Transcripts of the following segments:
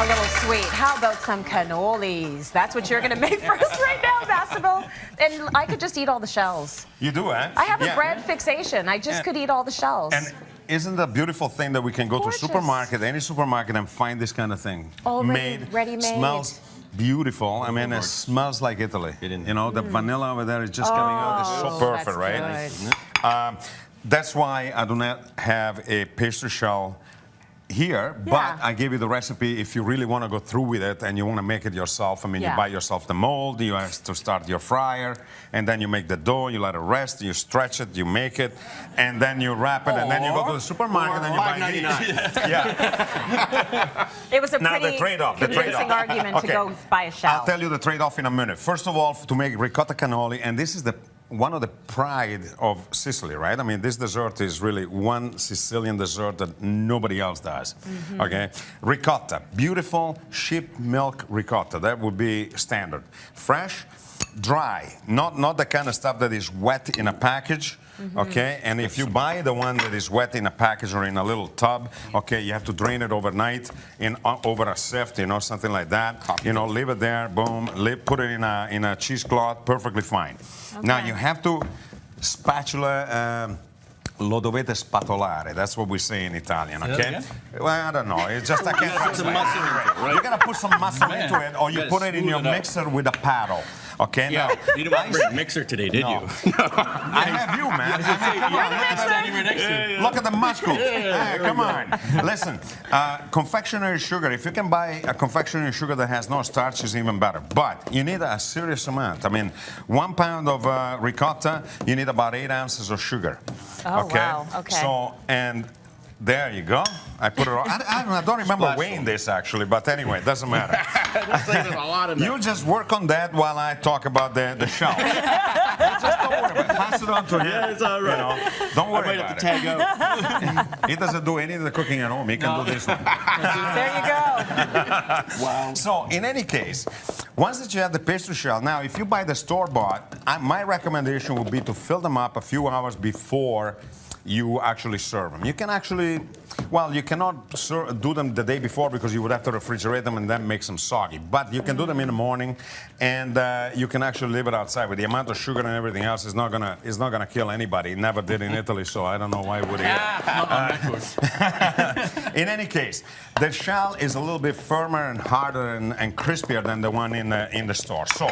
a little sweet. How about some cannolis? That's what you're going to make for us right now, Massimo. And I could just eat all the shells. You do, eh? I have a bread fixation. I just could eat all the shells. And isn't it a beautiful thing that we can go to a supermarket, any supermarket, and find this kind of thing? Ready-made. Smells beautiful. I mean, it smells like Italy. You know, the vanilla over there is just coming out. It's so perfect, right? That's why I do not have a pastry shell here, but I gave you the recipe if you really want to go through with it and you want to make it yourself. I mean, you buy yourself the mold, you have to start your fryer, and then you make the dough, you let it rest, you stretch it, you make it, and then you wrap it, and then you go to the supermarket and you buy it. Yeah. It was a pretty convincing argument to go buy a shell. I'll tell you the trade-off in a minute. First of all, to make ricotta cannoli, and this is one of the pride of Sicily, right? I mean, this dessert is really one Sicilian dessert that nobody else does, okay? Ricotta, beautiful sheep milk ricotta, that would be standard. Fresh, dry, not the kind of stuff that is wet in a package, okay? And if you buy the one that is wet in a package or in a little tub, okay, you have to drain it overnight over a sift, you know, something like that. You know, leave it there, boom, put it in a cheesecloth, perfectly fine. Okay. Now you have to spatula. Lo dovete spatolare. That's what we say in Italian, okay? Well, I don't know. It's just I can't translate. Right? You're gonna put some muscle into it, or you put it in your mixer with a paddle. Okay, now you didn't bring a mixer today, did you? I have you, man. Look at the muscle. Hey, come on. Listen, confectionery sugar. If you can buy a confectionery sugar that has no starch, is even better. But you need a serious amount. I mean, 1 pound of ricotta, you need about 8 ounces of sugar. Oh, wow. Okay. So, and there you go. I put it on. I don't remember weighing this, actually, but anyway, it doesn't matter. You just work on that while I talk about the shell. Just don't worry about it. Pass it on to him. Yeah, it's all right. You know, don't worry about it. Tag out. He doesn't do any of the cooking at home. He can do this one. There you go. Wow. So, in any case, once that you have the pastry shell, now if you buy the store-bought, my recommendation would be to fill them up a few hours before you actually serve them. You can actually, well, you cannot do them the day before because you would have to refrigerate them and then make them soggy. But you can do them in the morning, and you can actually leave it outside. With the amount of sugar and everything else, it's not gonna kill anybody. It never did in Italy, so I don't know why it would. In any case, the shell is a little bit firmer and harder and crispier than the one in the store. So,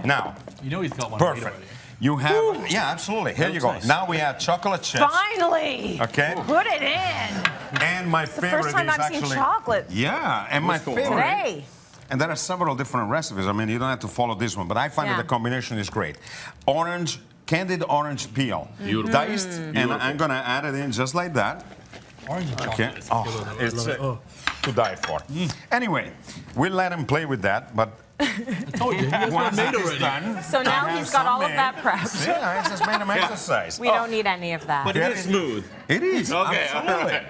now, you know he's got one. perfect. You have, yeah, absolutely. Here you go. Nice. Now we add chocolate chips. Finally! Okay. Put it in. And my favorite first time is I've actually seen chocolate. Yeah, and my favorite. Today. And there are several different recipes. I mean, you don't have to follow this one, but I find that the combination is great. Candied orange peel, diced, and I'm gonna add it in just like that. Orange and okay. chocolate. It's to die for. Anyway, we'll let him play with that, but. I told you, once made it's done, so now he's got all of that prepped. Yeah, I just made him exercise. We don't need any of that. But it is smooth. It is. Okay. Absolutely.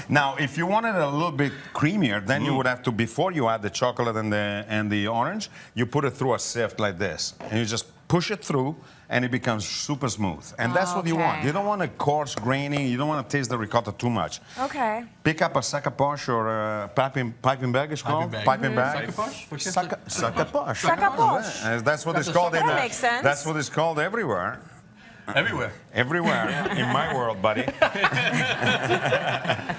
Now, if you wanted it a little bit creamier, then you would have to, before you add the chocolate and the orange, you put it through a sift like this, and you just push it through, and it becomes super smooth. And that's what you want. You don't want a coarse, grainy. You don't want to taste the ricotta too much. Okay. Pick up a sacapoche or a piping bag, it's called? Piping bag. Sacapoche. Sacapoche. That's what it's called. That makes sense. That's what it's called everywhere. Everywhere. Everywhere in my world, buddy.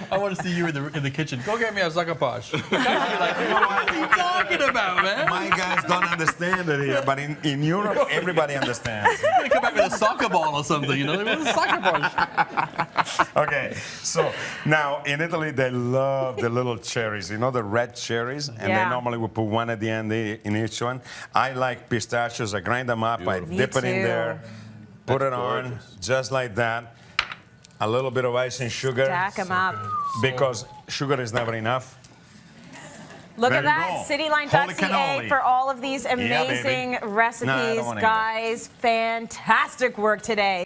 I want to see you in the kitchen. Go get me a sacapoche. Like, what are you talking about, man? My guys don't understand it here, but in Europe, everybody understands. You're gonna come back with a soccer ball or something, you know? What's a sacapoche? Okay, so now in Italy, they love the little cherries. You know, the red cherries? And they normally will put one at the end in each one. I like pistachios. I grind them up. I dip it in there. Put it on, just like that. A little bit of icing sugar. Stack them up. Because sugar is never enough. Look at that, cityline.ca for all of these amazing recipes. Guys, fantastic work today.